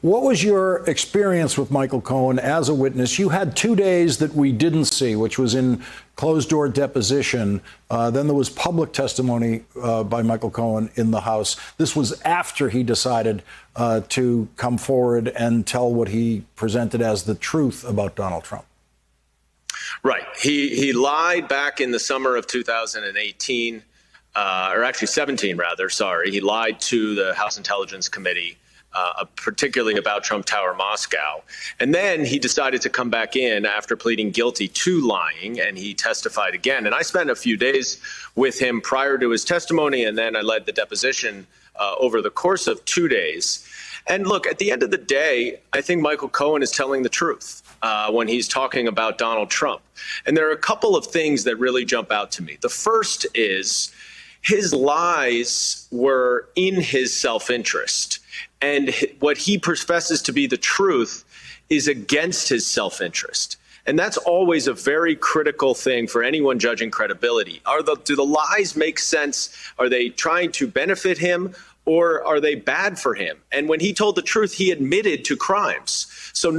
What was your experience with Michael Cohen as a witness? You had 2 days that we didn't see, which was in closed-door deposition. Then there was public testimony by Michael Cohen in the House. This was after he decided to come forward and tell what he presented as the truth about Donald Trump. Right. He lied back in the summer of 2018, or actually 17, rather. Sorry. He lied to the House Intelligence Committee, particularly about Trump Tower Moscow. And then he decided to come back in after pleading guilty to lying, and he testified again. And I spent a few days with him prior to his testimony, and then I led the deposition over the course of 2 days. And look, at the end of the day, I think Michael Cohen is telling the truth when he's talking about Donald Trump. And there are a couple of things that really jump out to me. The first is his lies were in his self-interest. And what he professes to be the truth is against his self-interest. And that's always a very critical thing for anyone judging credibility. Do the lies make sense? Are they trying to benefit him, or are they bad for him? And when he told the truth, he admitted to crimes. So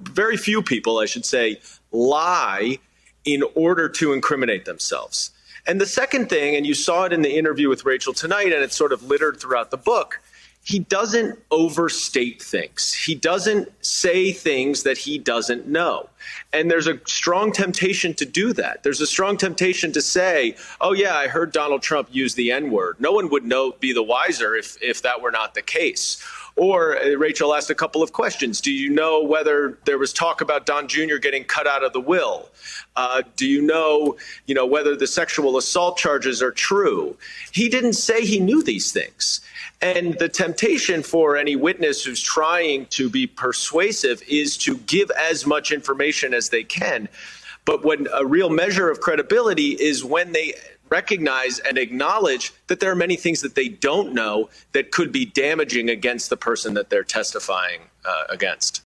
very few people, I should say, lie in order to incriminate themselves. And the second thing, and you saw it in the interview with Rachel tonight, and it's sort of littered throughout the book, he doesn't overstate things. He doesn't say things that he doesn't know. And there's a strong temptation to do that. There's a strong temptation to say, oh, yeah, I heard Donald Trump use the N-word. No one would be the wiser if that were not the case. Or Rachel asked a couple of questions. Do you know whether there was talk about Don Jr. getting cut out of the will? Do you know whether the sexual assault charges are true? He didn't say he knew these things. And the temptation for any witness who's trying to be persuasive is to give as much information as they can. But when a real measure of credibility is when they recognize and acknowledge that there are many things that they don't know that could be damaging against the person that they're testifying against.